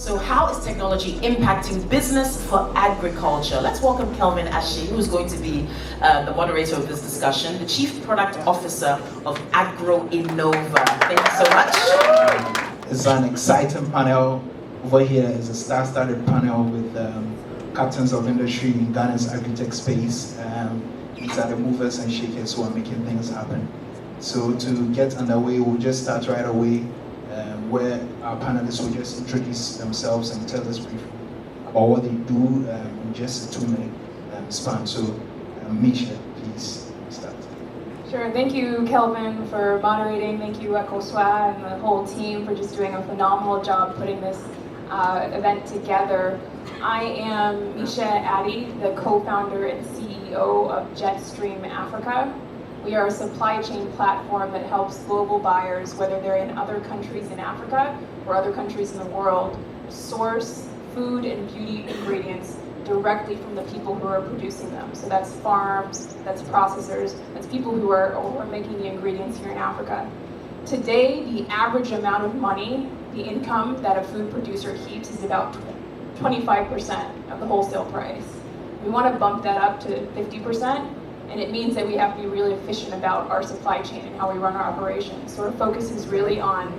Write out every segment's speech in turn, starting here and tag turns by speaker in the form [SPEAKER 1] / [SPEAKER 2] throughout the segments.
[SPEAKER 1] So how is technology impacting business for agriculture? Let's welcome Kelvin Ashie, who is going to be the moderator of this discussion, the Chief Product Officer of Agro Innova. Thank you so much.
[SPEAKER 2] It's an exciting panel. Over here is a star-studded panel with captains of industry in Ghana's agri-tech space. These are the movers and shakers who are making things happen. So to get underway, we'll just start right away, where our panelists will just introduce themselves and tell us briefly about what they do in just a 2-minute span. So Miishe, please start.
[SPEAKER 3] Sure, thank you Kelvin for moderating. Thank you Ekoswa and the whole team for just doing a phenomenal job putting this event together. I am Miishe Addy, the co-founder and CEO of Jetstream Africa. We are a supply chain platform that helps global buyers, whether they're in other countries in Africa or other countries in the world, source food and beauty ingredients directly from the people who are producing them. So that's farms, that's processors, that's people who are making the ingredients here in Africa. Today, the average amount of money, the income that a food producer keeps is about 25% of the wholesale price. We want to bump that up to 50%. And it means that we have to be really efficient about our supply chain and how we run our operations. So our focus is really on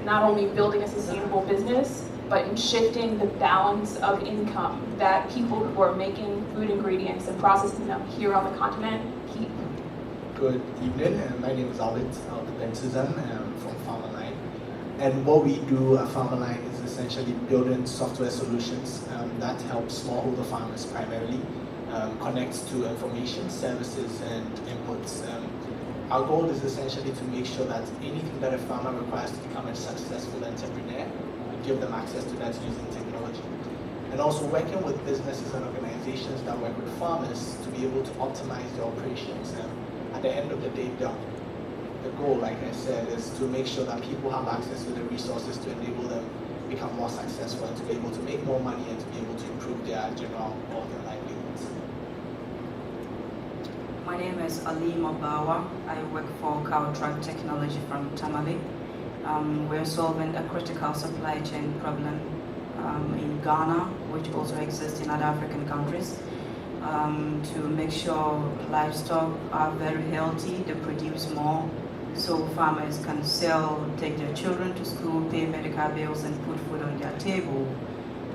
[SPEAKER 3] not only building a sustainable business, but in shifting the balance of income that people who are making food ingredients and processing them here on the continent keep.
[SPEAKER 4] Good evening, my name is Bensusan from Farmerline. And what we do at Farmerline is essentially building software solutions that help smallholder farmers primarily. Connects to information, services, and inputs. Our goal is essentially to make sure that anything that a farmer requires to become a successful entrepreneur, we give them access to that using technology. And also working with businesses and organizations that work with farmers to be able to optimize their operations. At the end of the day, the goal, like I said, is to make sure that people have access to the resources to enable them become more successful and to be able to make more money and to be able to improve their general or their livelihoods.
[SPEAKER 5] My name is Alima, Bawah. I work for Cowtribe technology from Tamale. We're solving a critical supply chain problem in Ghana, which also exists in other African countries, to make sure livestock are very healthy, they produce more, so farmers can sell, take their children to school, pay medical bills, and put food on their table.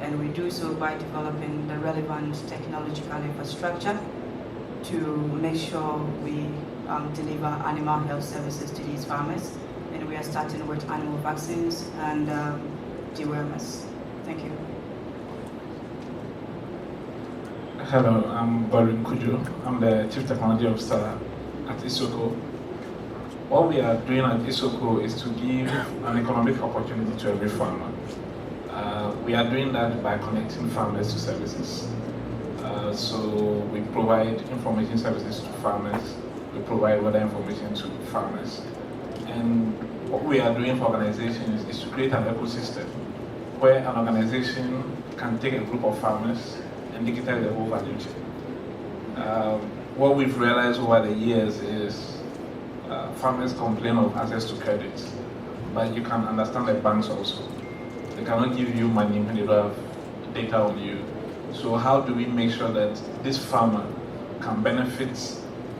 [SPEAKER 5] And we do so by developing the relevant technological infrastructure to make sure we deliver animal health services to these farmers. And we are starting with animal vaccines and dewormers. Thank you.
[SPEAKER 6] Hello, I'm Godwin, Cudjoe. I'm the Chief Technology Officer at Esoko. What we are doing at Esoko is to give an economic opportunity to every farmer. We are doing that by connecting farmers to services. So we provide information services to farmers, we provide weather information to farmers. And what we are doing for organizations is to create an ecosystem where an organization can take a group of farmers and digitize the whole value chain. What we've realized over the years is farmers complain of access to credit, but you can understand the banks also. They cannot give you money when they don't have data on you. So how do we make sure that this farmer can benefit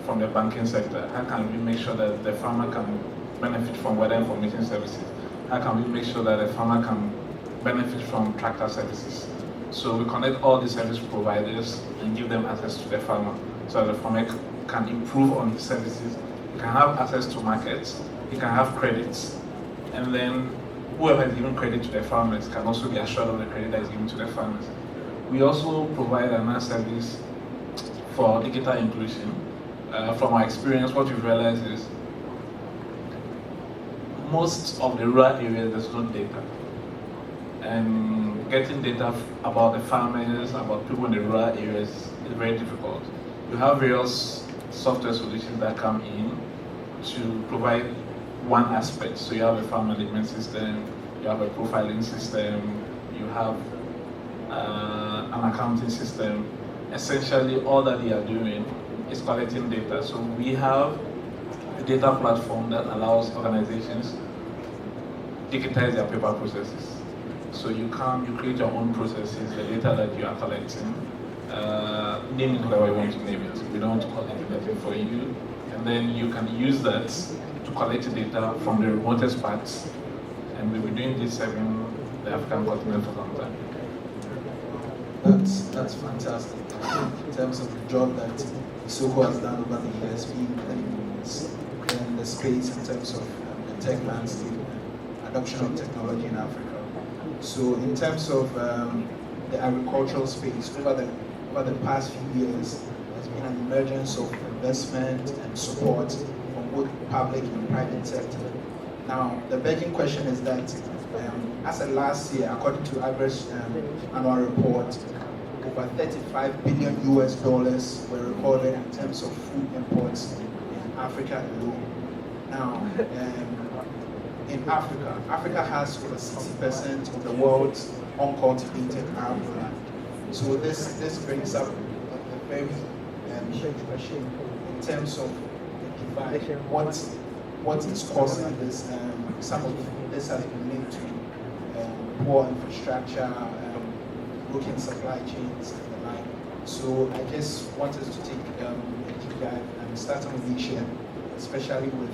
[SPEAKER 6] from the banking sector? How can we make sure that the farmer can benefit from weather information services? How can we make sure that the farmer can benefit from tractor services? So we connect all the service providers and give them access to the farmer so that the farmer can improve on the services. He can have access to markets, he can have credits, and then whoever is giving credit to the farmers can also be assured of the credit that is given to the farmers. We also provide another service for digital inclusion. From our experience, what we've realized is most of the rural areas there's no data. And getting data about the farmers, about people in the rural areas is very difficult. You have various software solutions that come in to provide one aspect. So you have a farm management system, you have a profiling system, you have an accounting system. Essentially, all that they are doing is collecting data. So we have a data platform that allows organizations digitize their paper processes. So you come, you create your own processes, the data that you are collecting, name it whatever you want to name it. We don't want to collect anything for you. And then you can use that to collect the data from the remotest parts. And we'll be doing this serving the African continent for some time.
[SPEAKER 2] That's fantastic. In terms of the job that Esoko has done over the years, being in the space in terms of the tech landscape and adoption of technology in Africa. So in terms of the agricultural space, over the past few years, there's been an emergence of investment and support from both public and private sector. Now, the begging question is that, as of last year, according to Agro's annual report, over $35 billion were recorded in terms of food imports in Africa alone. Now, in Africa has over 60% of the world's uncultivated arable land. So this brings up a very big question in terms of the divide. What is causing this? Some of this has been linked to poor infrastructure, broken supply chains, and the like. So I just wanted to take a deep dive and start on Miishe, especially with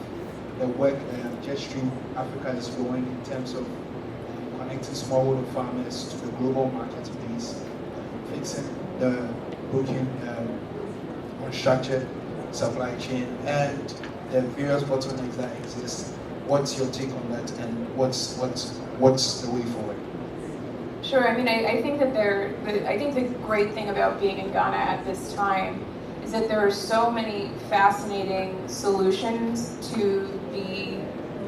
[SPEAKER 2] the work Jetstream Africa is doing in terms of connecting smallholder farmers to the global marketplace, fixing the broken, unstructured supply chain, and the various bottlenecks that exist. What's your take on that, and what's the way forward?
[SPEAKER 3] Sure. I mean, I think that I think the great thing about being in Ghana at this time is that there are so many fascinating solutions to the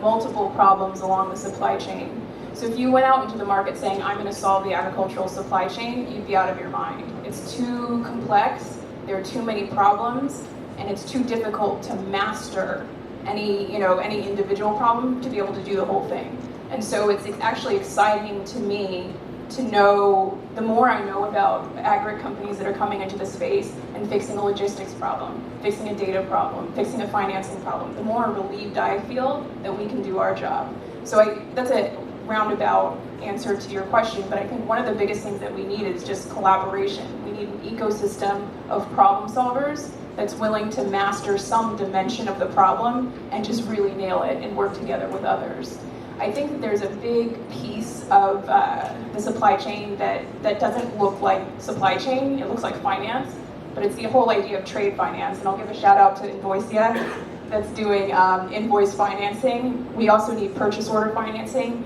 [SPEAKER 3] multiple problems along the supply chain. So if you went out into the market saying, I'm going to solve the agricultural supply chain, you'd be out of your mind. It's too complex, there are too many problems, and it's too difficult to master any individual problem to be able to do the whole thing. And so it's actually exciting to me to know, the more I know about agri companies that are coming into the space and fixing a logistics problem, fixing a data problem, fixing a financing problem, the more relieved I feel that we can do our job. So that's a roundabout answer to your question, but I think one of the biggest things that we need is just collaboration. We need an ecosystem of problem solvers that's willing to master some dimension of the problem and just really nail it and work together with others. I think that there's a big piece of the supply chain that doesn't look like supply chain, it looks like finance, but it's the whole idea of trade finance. And I'll give a shout out to Invoicia that's doing invoice financing. We also need purchase order financing,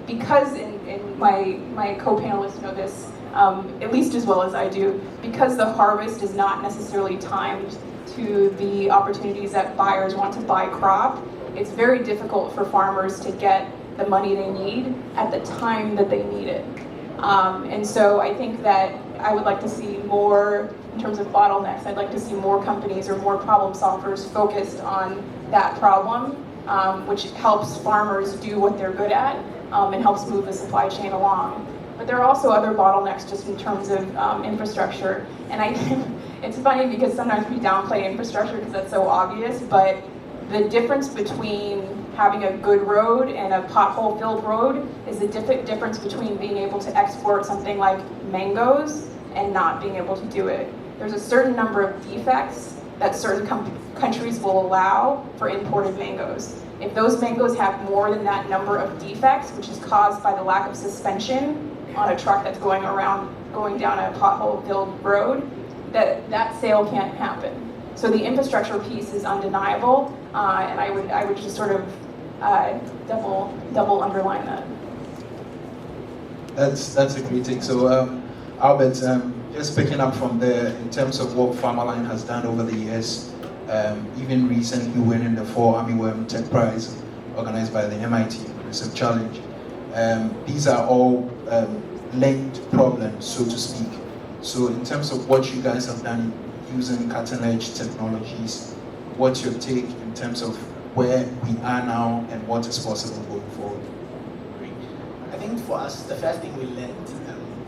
[SPEAKER 3] because and my co-panelists know this at least as well as I do, because the harvest is not necessarily timed to the opportunities that buyers want to buy crop. It's very difficult for farmers to get the money they need at the time that they need it. And so I think that I would like to see more, in terms of bottlenecks, I'd like to see more companies or more problem solvers focused on that problem, which helps farmers do what they're good at and helps move the supply chain along. But there are also other bottlenecks just in terms of infrastructure. And it's funny because sometimes we downplay infrastructure because that's so obvious, but the difference between having a good road and a pothole-filled road is the difference between being able to export something like mangoes and not being able to do it. There's a certain number of defects that certain countries will allow for imported mangoes. If those mangoes have more than that number of defects, which is caused by the lack of suspension on a truck that's going down a pothole-filled road, that sale can't happen. So the infrastructure piece is undeniable, and I would just sort of double underline that.
[SPEAKER 2] That's a great thing. So Albert, just picking up from there in terms of what Farmerline has done over the years, even recently winning the 4 Armyworm Tech Prize organized by the MIT Research Challenge. These are all linked problems, so to speak. So in terms of what you guys have done using cutting-edge technologies, what's your take in terms of where we are now and what is possible going forward?
[SPEAKER 4] I think for us, the first thing we learned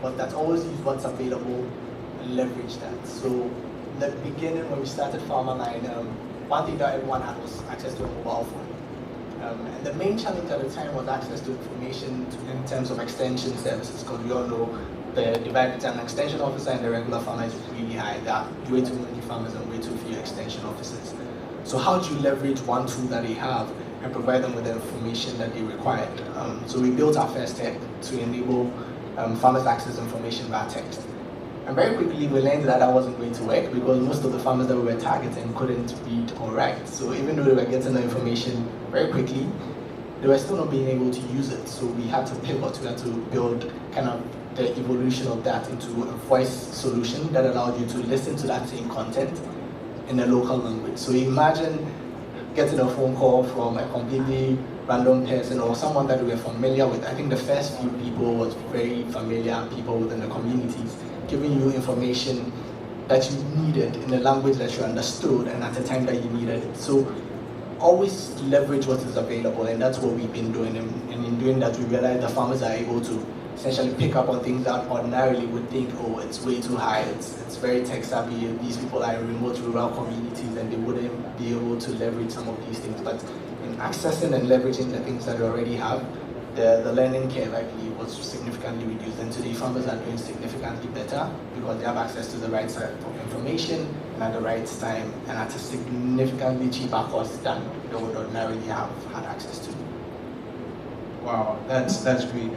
[SPEAKER 4] was that always use what's available and leverage that. So in the beginning, when we started Farmerline, one thing that everyone had was access to a mobile phone. And the main challenge at the time was access to information in terms of extension services, because we all know the divide between an extension officer and the regular farmer is really high. There are way too many farmers and way too few extension officers. So how do you leverage one tool that they have and provide them with the information that they required? So we built our first tech to enable farmers access information via text. And very quickly we learned that that wasn't going to work because most of the farmers that we were targeting couldn't read or write. So even though they were getting the information very quickly, they were still not being able to use it. So we had to pivot, we had to build kind of the evolution of that into a voice solution that allowed you to listen to that same content in a local language. So imagine getting a phone call from a completely random person or someone that we were familiar with. I think the first few people was very familiar people within the communities, giving you information that you needed in a language that you understood and at the time that you needed it. So always leverage what is available, and that's what we've been doing. And in doing that, we realized the farmers are able to essentially pick up on things that ordinarily would think, oh, it's way too high, it's very tech savvy, these people are in remote rural communities and they wouldn't be able to leverage some of these things. But in accessing and leveraging the things that we already have, the learning curve actually was significantly reduced, and today farmers are doing significantly better because they have access to the right set of information and at the right time and at a significantly cheaper cost than they would ordinarily have had access to.
[SPEAKER 2] Wow, that's great.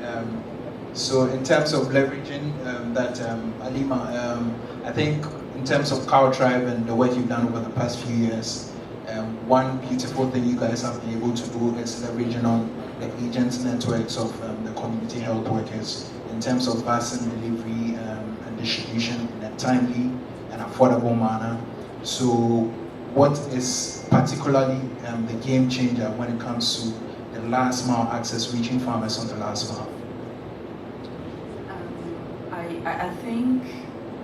[SPEAKER 2] So in terms of leveraging Alima, I think in terms of Cowtribe and the work you've done over the past few years, one beautiful thing you guys have been able to do is leveraging on the agents networks of the community health workers in terms of vaccine delivery and distribution in a timely and affordable manner. So what is particularly the game changer when it comes to the last mile access, reaching farmers on the last mile?
[SPEAKER 5] I think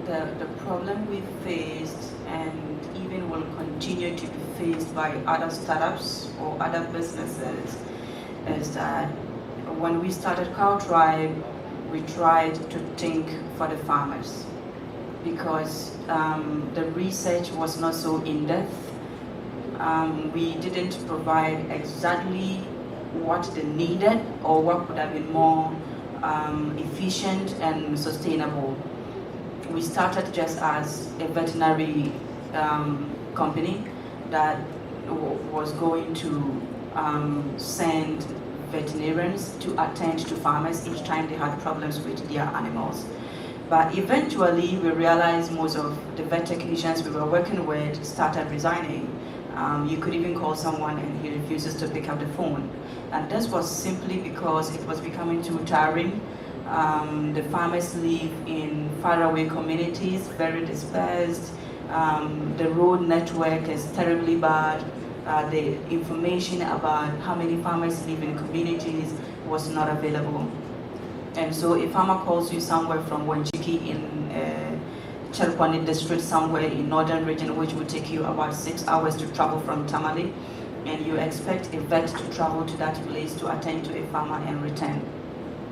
[SPEAKER 5] the problem we faced and even will continue to be faced by other startups or other businesses is that when we started Cowtribe, we tried to think for the farmers because the research was not so in-depth. We didn't provide exactly what they needed or what would have been more efficient and sustainable. We started just as a veterinary company that was going to send veterinarians to attend to farmers each time they had problems with their animals. But eventually we realized most of the vet technicians we were working with started resigning. You could even call someone and he refuses to pick up the phone. And this was simply because it was becoming too tiring. The farmers live in faraway communities, very dispersed. The road network is terribly bad. The information about how many farmers live in communities was not available. And so a farmer calls you somewhere from Wanchiki in Chelkwani district, somewhere in northern region, which would take you about 6 hours to travel from Tamale, and you expect a vet to travel to that place to attend to a farmer and return.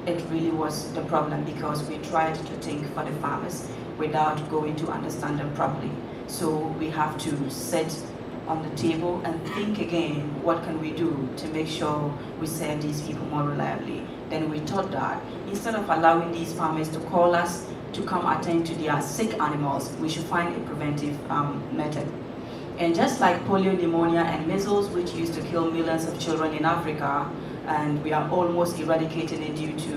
[SPEAKER 5] It really was the problem because we tried to think for the farmers without going to understand them properly. So we have to sit on the table and think again, what can we do to make sure we serve these people more reliably? Then we thought that instead of allowing these farmers to call us to come attend to their sick animals, we should find a preventive method. And just like polio, pneumonia, and measles, which used to kill millions of children in Africa, and we are almost eradicating it due to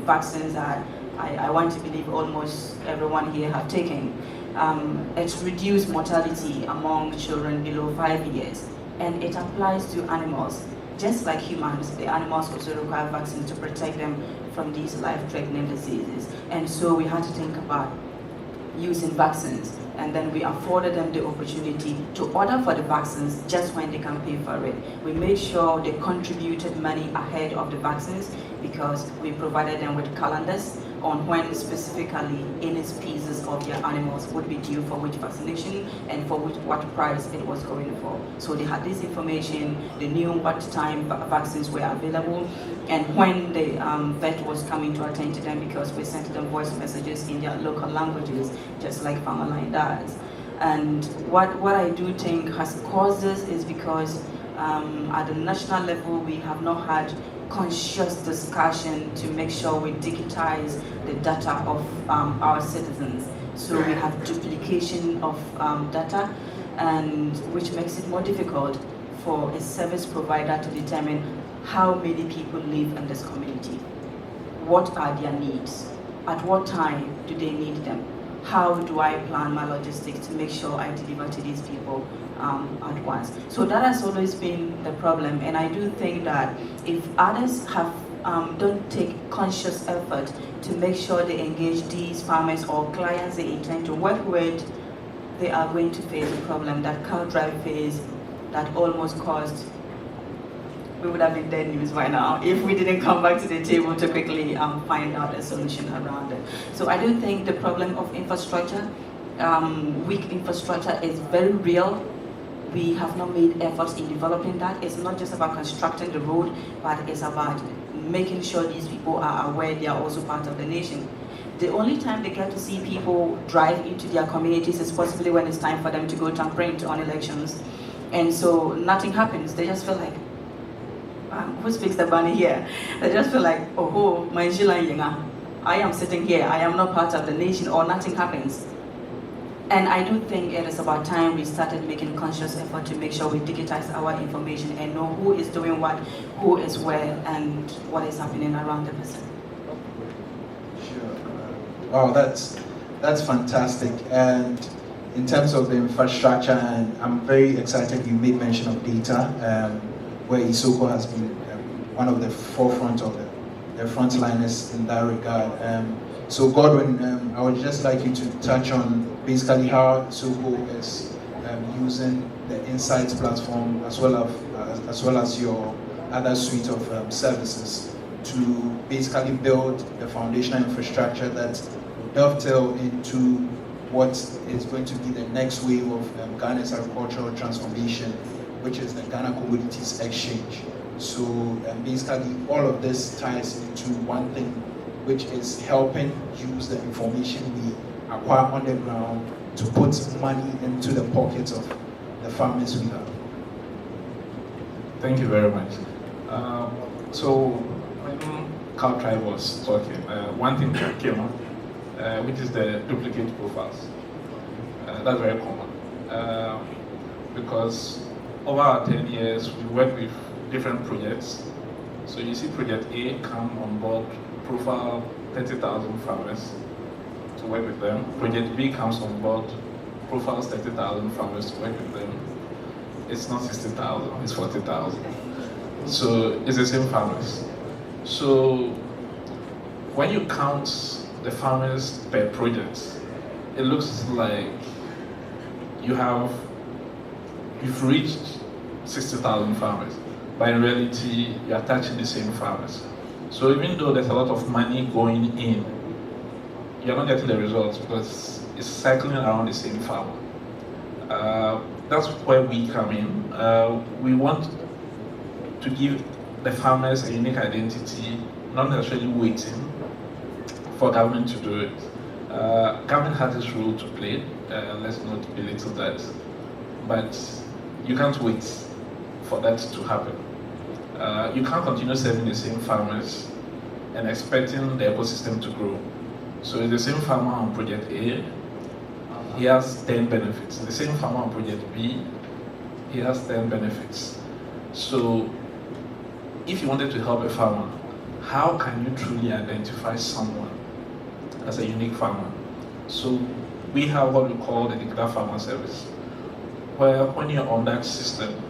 [SPEAKER 5] vaccines that I want to believe almost everyone here have taken. It's reduced mortality among children below 5 years, and it applies to animals. Just like humans, the animals also require vaccines to protect them from these life-threatening diseases. And so we had to think about using vaccines, and then we afforded them the opportunity to order for the vaccines just when they can pay for it. We made sure they contributed money ahead of the vaccines because we provided them with calendars on when specifically any species of their animals would be due for which vaccination and for what price it was going for. So they had this information, they knew what time vaccines were available and when the vet was coming to attend to them because we sent them voice messages in their local languages, just like Farmerline does. And what I do think has caused this is because At the national level, we have not had conscious discussion to make sure we digitize the data of our citizens. So we have duplication of data, and which makes it more difficult for a service provider to determine how many people live in this community. What are their needs? At what time do they need them? How do I plan my logistics to make sure I deliver to these people at once? So that has always been the problem, and I do think that if others have don't take conscious effort to make sure they engage these farmers or clients they intend to work with, they are going to face a problem that Cowtribe faced that almost caused, we would have been dead news by now if we didn't come back to the table to quickly find out a solution around it. So I do think the problem of infrastructure, weak infrastructure, is very real. We have not made efforts in developing that. It's not just about constructing the road, but it's about making sure these people are aware they are also part of the nation. The only time they get to see people drive into their communities is possibly when it's time for them to go tamprint on elections. And so nothing happens. They just feel like, who speaks the bunny here? They just feel like, oh, my I am sitting here, I am not part of the nation, or nothing happens. And I do think it is about time we started making conscious effort to make sure we digitize our information and know who is doing what, who is where, and what is happening around the person.
[SPEAKER 2] Sure. Wow, that's fantastic. And in terms of the infrastructure, and I'm very excited you made mention of data, where Esoko has been one of the forefront of the frontliners in that regard. So Godwin, I would just like you to touch on basically how Esoko is using the Insights platform as well as your other suite of services to basically build the foundational infrastructure that will dovetail into what is going to be the next wave of Ghana's agricultural transformation, which is the Ghana Commodities Exchange. So basically all of this ties into one thing, which is helping use the information we acquire on the ground to put money into the pockets of the farmers we have.
[SPEAKER 6] Thank you very much. So when Cowtribe was talking, one thing came up, which is the duplicate profiles. That's very common because over our 10 years, we work with different projects. So you see Project A come on board, profile 30,000 farmers to work with them. Project B comes on board, profiles 30,000 farmers to work with them. It's not 60,000, it's 40,000. So it's the same farmers. So when you count the farmers per project, it looks like you've reached 60,000 farmers, but in reality, you are touching the same farmers. So even though there's a lot of money going in, you're not getting the results because it's cycling around the same farmer. That's where we come in. We want to give the farmers a unique identity, not necessarily waiting for government to do it. Government has its role to play, let's not belittle that, but you can't wait for that to happen. You can't continue serving the same farmers and expecting the ecosystem to grow. So the same farmer on Project A, he has 10 benefits. The same farmer on Project B, he has 10 benefits. So if you wanted to help a farmer, how can you truly identify someone as a unique farmer? So we have what we call the Declare Farmer Service, where when you're on that system,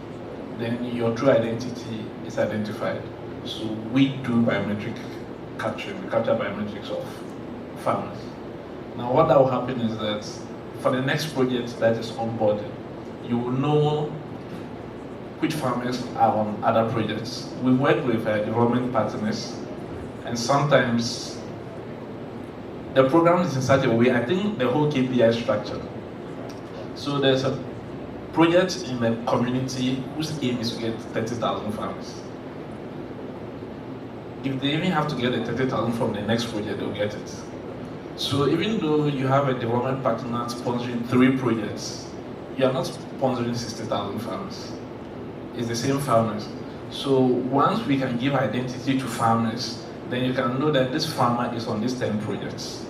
[SPEAKER 6] then your true identity is identified. So we do biometric capturing, we capture biometrics of farmers. Now what that will happen is that for the next project that is onboarded, you will know which farmers are on other projects. We work with development partners, and sometimes the program is in such a way, I think the whole KPI structure. So there's a project in the community whose aim is to get 30,000 farmers. If they even have to get the 30,000 from the next project, they'll get it. So even though you have a development partner sponsoring 3 projects, you are not sponsoring 60,000 farmers. it's the same farmers. So once we can give identity to farmers, then you can know that this farmer is on these 10 projects.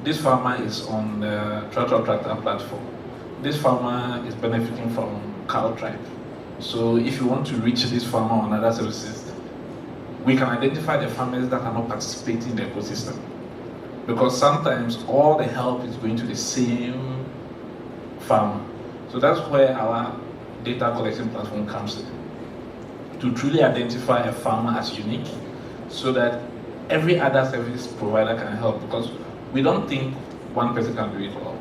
[SPEAKER 6] This farmer is on the tractor platform. This farmer is benefiting from Cowtribe. So if you want to reach this farmer on other services, we can identify the farmers that are not participating in the ecosystem. Because sometimes all the help is going to the same farmer. So that's where our data collection platform comes in. To truly identify a farmer as unique, so that every other service provider can help, because we don't think one person can do it all.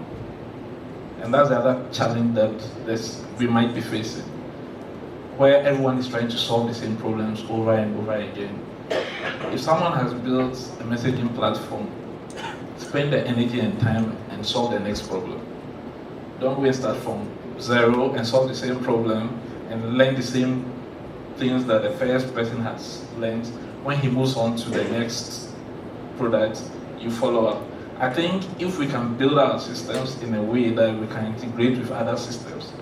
[SPEAKER 6] And that's the other challenge that we might be facing, where everyone is trying to solve the same problems over and over again. If someone has built a messaging platform, spend the energy and time and solve the next problem. Don't waste that from zero and solve the same problem and learn the same things that the first person has learned. When he moves on to the next product, you follow up. I think if we can build our systems in a way that we can integrate with other systems,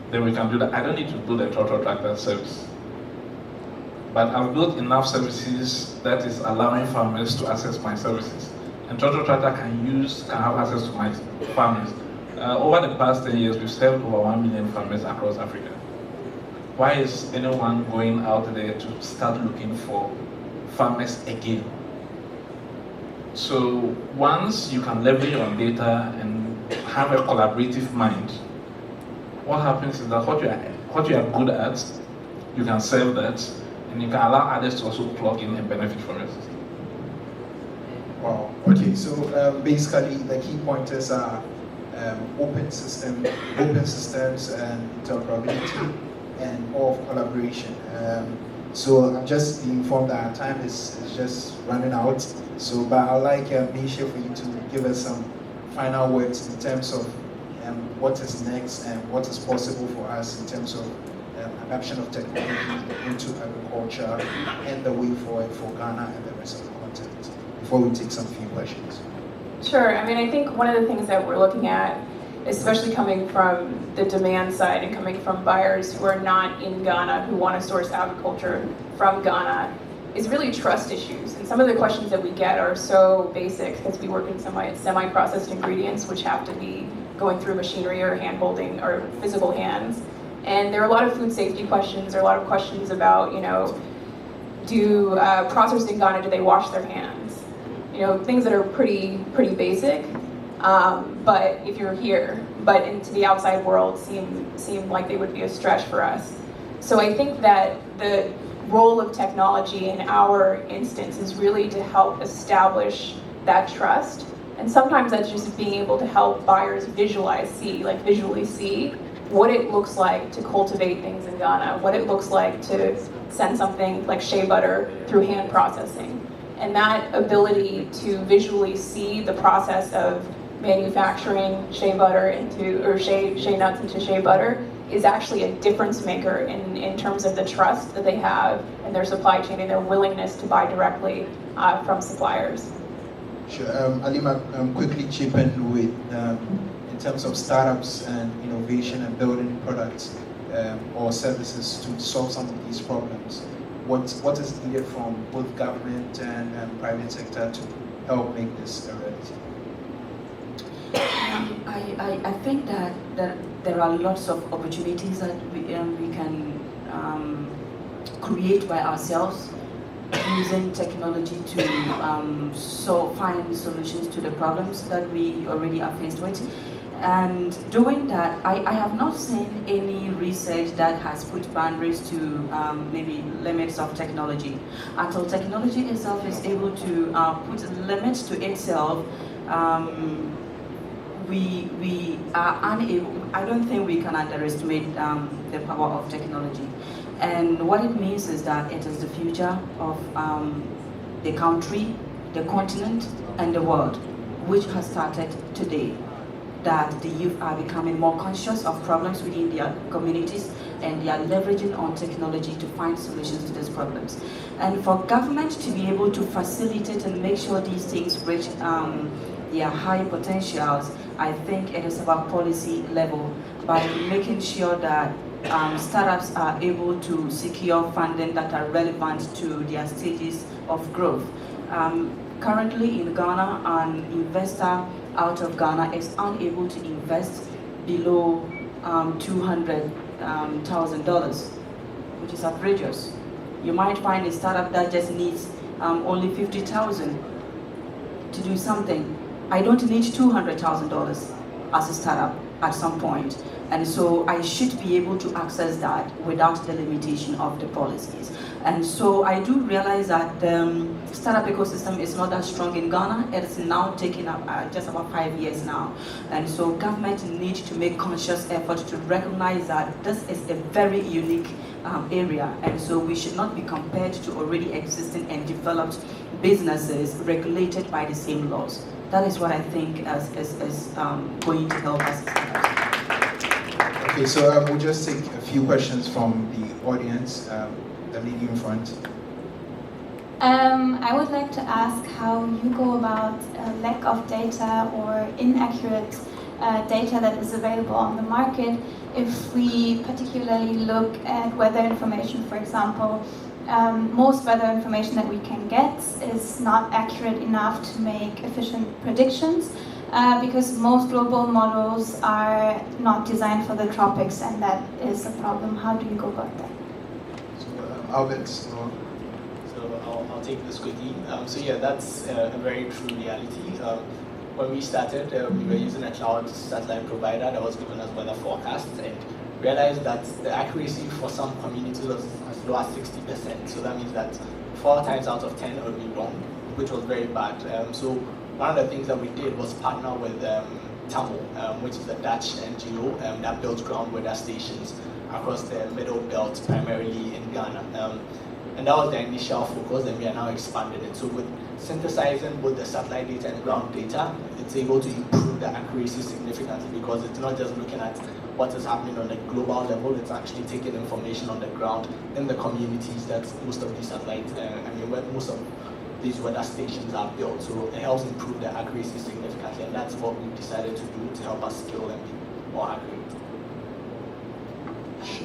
[SPEAKER 6] then we can do that. I don't need to build a tractor service, but I've built enough services that is allowing farmers to access my services. And tractor can have access to my farmers. Over the past 10 years, we've served over 1 million farmers across Africa. Why is anyone going out there to start looking for farmers again? So once you can leverage on data and have a collaborative mind, what happens is that what you are good at, you can sell that, and you can allow others to also plug in and benefit from it.
[SPEAKER 2] Wow. Okay. So basically, the key pointers are open systems, and interoperability, and all of collaboration. So I'm just being informed that our time is just running out. So, but I'd like Miishe for you to give us some final words in terms of what is next and what is possible for us in terms of adoption of technology into agriculture and the way forward for Ghana and the rest of the continent. Before we take some few questions.
[SPEAKER 3] Sure. I mean, I think one of the things that we're looking at, especially coming from the demand side and coming from buyers who are not in Ghana, who want to source agriculture from Ghana, is really trust issues. And some of the questions that we get are so basic, because we work in semi-processed ingredients, which have to be going through machinery or hand-holding or physical hands. And there are a lot of food safety questions. There are a lot of questions about, do processors in Ghana, do they wash their hands? Things that are pretty basic. But if you're here, but into the outside world seem like they would be a stretch for us. So I think that the role of technology in our instance is really to help establish that trust. And sometimes that's just being able to help buyers visually see what it looks like to cultivate things in Ghana, what it looks like to send something like shea butter through hand processing. And that ability to visually see the process of manufacturing shea butter or shea nuts into shea butter is actually a difference maker in terms of the trust that they have in their supply chain and their willingness to buy directly from suppliers.
[SPEAKER 2] Sure. Alima, quickly chip in with, in terms of startups and innovation and building products or services to solve some of these problems. What is needed from both government and private sector to help make this a reality?
[SPEAKER 5] I think that there are lots of opportunities that we can create by ourselves using technology to find solutions to the problems that we already are faced with. And doing that, I have not seen any research that has put boundaries to maybe limits of technology. Until technology itself is able to put limits to itself, we are unable. I don't think we can underestimate the power of technology. And what it means is that it is the future of the country, the continent, and the world, which has started today. That the youth are becoming more conscious of problems within their communities, and they are leveraging on technology to find solutions to these problems. And for government to be able to facilitate and make sure these things reach their high potentials, I think it is about policy level, by making sure that startups are able to secure funding that are relevant to their stages of growth. Currently in Ghana, an investor out of Ghana is unable to invest below $200,000, which is outrageous. You might find a startup that just needs only $50,000 to do something. I don't need $200,000 as a startup at some point. And so I should be able to access that without the limitation of the policies. And so I do realize that the startup ecosystem is not that strong in Ghana. It's now taking up just about 5 years now. And so government needs to make conscious effort to recognize that this is a very unique area. And so we should not be compared to already existing and developed businesses regulated by the same laws. That is what I think is going to help us.
[SPEAKER 2] Okay, so we'll just take a few questions from the audience. The lady in front.
[SPEAKER 7] I would like to ask how you go about lack of data or inaccurate data that is available on the market. If we particularly look at weather information, for example, most weather information that we can get is not accurate enough to make efficient predictions. Because most global models are not designed for the tropics, and that is a problem. How do you go about that?
[SPEAKER 2] So, Albert.
[SPEAKER 4] So I'll take this quickly. So yeah, that's a very true reality. When we started, we were using a cloud satellite provider that was giving us weather forecasts, and realized that the accuracy for some communities was as low as 60%. So that means that 4 times out of 10 would be wrong, which was very bad. So one of the things that we did was partner with TAMO, which is a Dutch NGO that builds ground weather stations across the middle belt, primarily in Ghana. And that was the initial focus, and we are now expanding it. So with synthesizing both the satellite data and ground data, it's able to improve the accuracy significantly, because it's not just looking at what is happening on a global level, it's actually taking information on the ground in the communities that most of these satellites, where most of these weather stations are built. So it helps improve the accuracy significantly, and that's what we've decided to do to help us scale and be more accurate.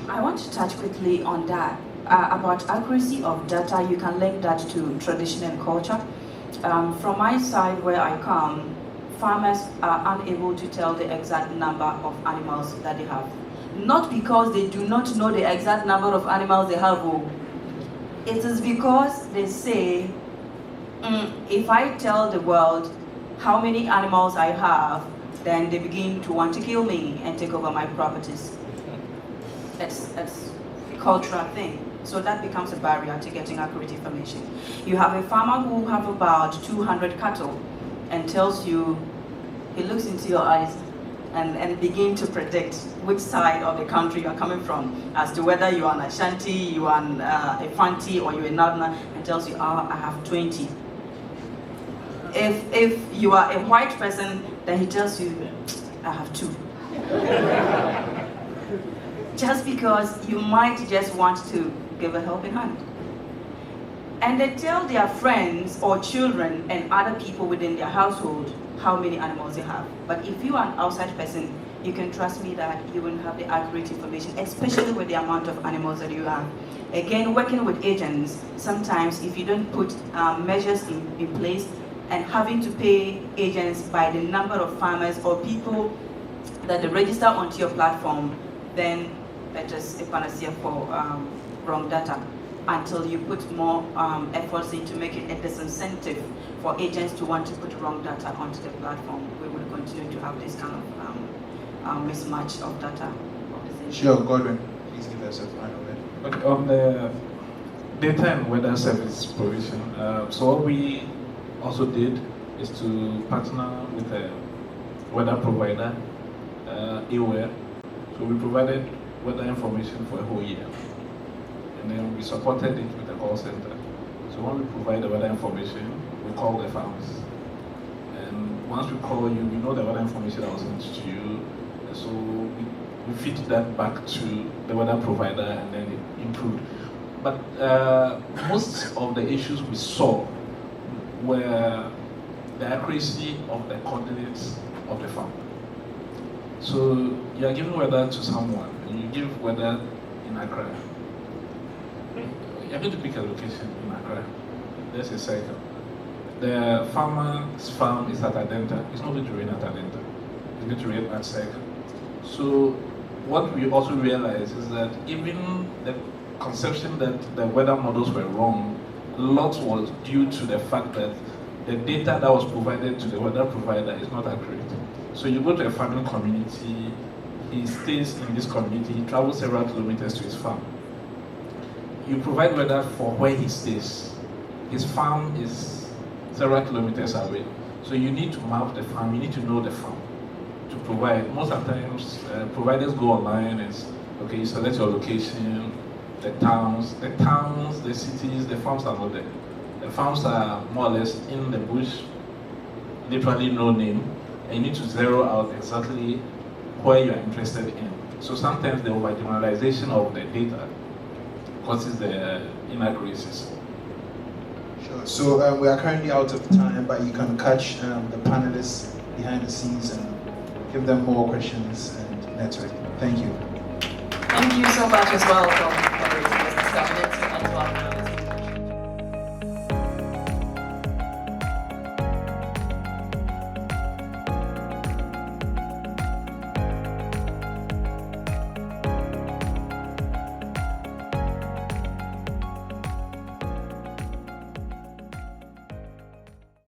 [SPEAKER 5] I want to touch quickly on that. About accuracy of data, you can link that to tradition and culture. From my side, where I come, farmers are unable to tell the exact number of animals that they have. Not because they do not know the exact number of animals they have. It is because they say, if I tell the world how many animals I have, then they begin to want to kill me and take over my properties. It's a cultural thing. So that becomes a barrier to getting accurate information. You have a farmer who have about 200 cattle and tells you, he looks into your eyes and begin to predict which side of the country you are coming from, as to whether you are an Ashanti, you are a Fanti, or you're a Nabna, and tells you, I have 20. If you are a white person, then he tells you, I have 2. Just because you might just want to give a helping hand. And they tell their friends or children and other people within their household how many animals they have. But if you are an outside person, you can trust me that you will have the accurate information, especially with the amount of animals that you have. Again, working with agents, sometimes if you don't put measures in place and having to pay agents by the number of farmers or people that they register onto your platform, then that is a panacea for wrong data. Until you put more efforts into making a disincentive for agents to want to put wrong data onto the platform, we will continue to have this kind of mismatch of data.
[SPEAKER 2] Sure, Godwin, please give us a final word.
[SPEAKER 6] Okay, on the data and weather service provision, so what we also did is to partner with a weather provider, AWare. So we provided weather information for a whole year. And then we supported it with a call center. So when we provide the weather information, we call the farmers. And once we call you, we know the weather information that was sent to you. So we feed that back to the weather provider, and then it improved. But most of the issues we saw were the accuracy of the coordinates of the farm. So you are giving weather to someone, and you give weather in Accra. You're going to pick a location in Accra. There's a cycle. The farmer's farm is at Adenta. It's not going to rain at Adenta. It's going to rain at cycle. So what we also realize is that even the conception that the weather models were wrong, a lot was due to the fact that the data that was provided to the weather provider is not accurate. So you go to a farming community, he stays in this community, he travels several kilometers to his farm. You provide weather for where he stays. His farm is several kilometers away. So you need to map the farm, you need to know the farm to provide. Most of the times, providers go online and okay, you select your location, the towns, the cities, the farms are not there. The farms are more or less in the bush, literally no name, and you need to zero out exactly where you are interested in. So sometimes the overgeneralization of the data causes the inaccuracies.
[SPEAKER 2] Sure. So we are currently out of time, but you can catch the panelists behind the scenes and give them more questions and network. Thank you.
[SPEAKER 1] Thank you so much as well for moderating this discussion.